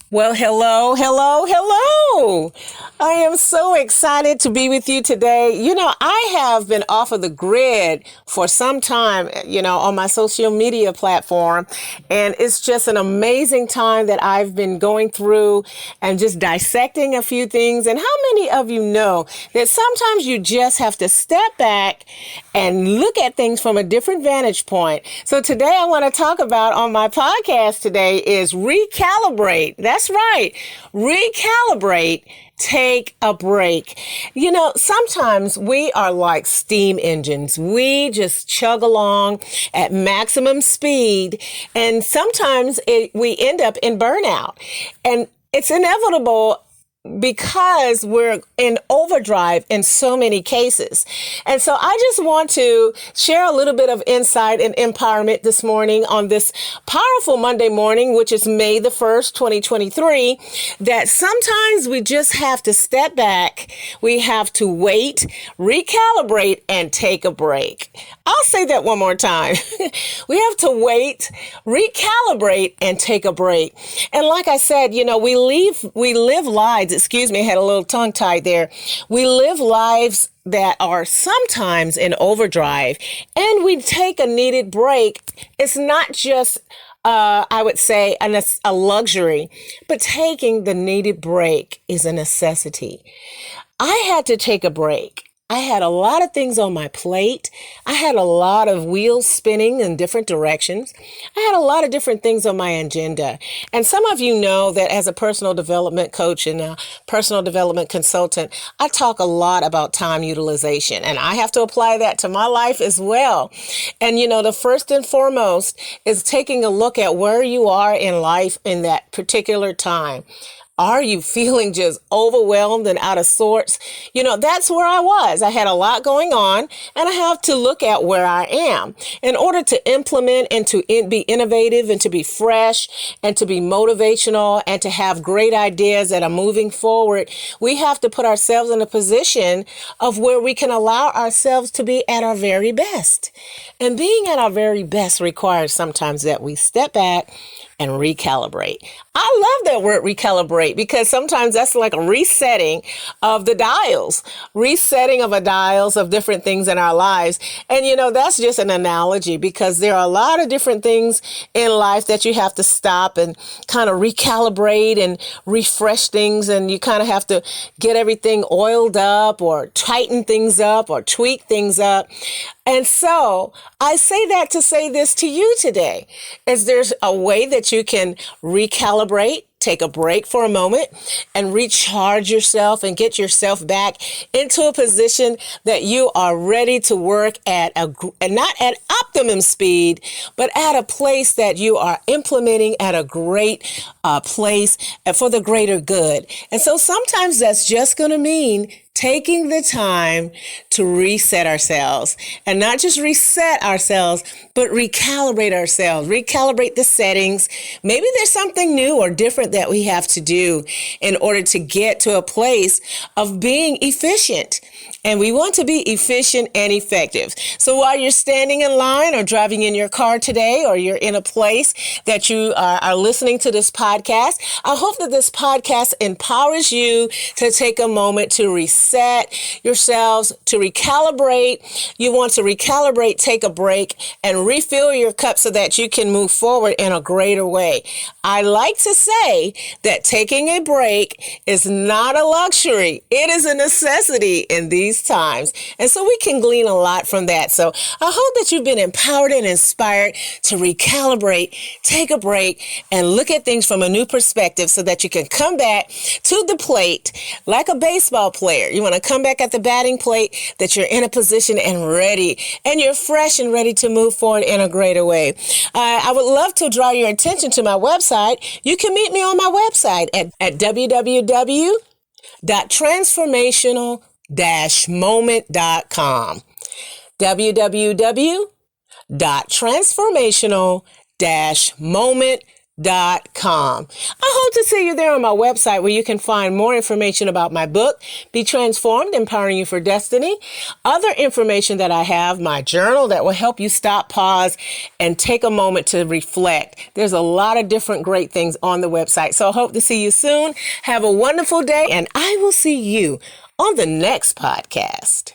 Well, hello, hello, hello. I am so excited to be with you today. I have been off of the grid for some time, on my social media platform. And it's just an amazing time that I've been going through and just dissecting a few things. And how many of you know that sometimes you just have to step back and look at things from a different vantage point? So today I want to talk about on my podcast today is Recalibrate. That's right. Recalibrate. Take a break. Sometimes we are like steam engines. We just chug along at maximum speed. And sometimes we end up in burnout. And it's inevitable because we're in overdrive in so many cases. And so I just want to share a little bit of insight and empowerment this morning on this powerful Monday morning, which is May the 1st, 2023, that sometimes we just have to step back. We have to wait, recalibrate, and take a break. I'll say that one more time. We have to wait, recalibrate, and take a break. And like I said, we live lives, excuse me, I had a little tongue tied there. We live lives that are sometimes in overdrive, and we take a needed break. It's not just I would say a luxury, but taking the needed break is a necessity. I had to take a break. I had a lot of things on my plate. I had a lot of wheels spinning in different directions. I had a lot of different things on my agenda. And some of you know that as a personal development coach and a personal development consultant, I talk a lot about time utilization, and I have to apply that to my life as well. And the first and foremost is taking a look at where you are in life in that particular time. Are you feeling just overwhelmed and out of sorts? That's where I was. I had a lot going on, and I have to look at where I am. In order to implement and to be innovative and to be fresh and to be motivational and to have great ideas that are moving forward, we have to put ourselves in a position of where we can allow ourselves to be at our very best. And being at our very best requires sometimes that we step back and recalibrate. I love that word recalibrate because sometimes that's like a resetting of the dials, resetting of a dials of different things in our lives. And, that's just an analogy because there are a lot of different things in life that you have to stop and kind of recalibrate and refresh things. And you kind of have to get everything oiled up or tighten things up or tweak things up. And so I say that to say this to you today, is there's a way that you can recalibrate, take a break for a moment and recharge yourself and get yourself back into a position that you are ready to work at not at optimum speed, but at a place that you are implementing at a great place for the greater good. And so sometimes that's just going to mean taking the time to reset ourselves, and not just reset ourselves, but recalibrate ourselves, recalibrate the settings. Maybe there's something new or different that we have to do in order to get to a place of being efficient. And we want to be efficient and effective. So while you're standing in line or driving in your car today, or you're in a place that you are listening to this podcast, I hope that this podcast empowers you to take a moment to reset yourselves, to recalibrate. You want to recalibrate, take a break, and refill your cup so that you can move forward in a greater way. I like to say that taking a break is not a luxury. It is a necessity in these times. And so we can glean a lot from that. So I hope that you've been empowered and inspired to recalibrate, take a break, and look at things from a new perspective so that you can come back to the plate like a baseball player. You want to come back at the batting plate, that you're in a position and ready, and you're fresh and ready to move forward in a greater way. I would love to draw your attention to my website. You can meet me on my website at www.transformational-moment.com. www.transformational-moment.com. I hope to see you there on my website where you can find more information about my book, Be Transformed, Empowering You for Destiny. Other information that I have, my journal that will help you stop, pause, and take a moment to reflect. There's a lot of different great things on the website. So I hope to see you soon. Have a wonderful day, and I will see you on the next podcast.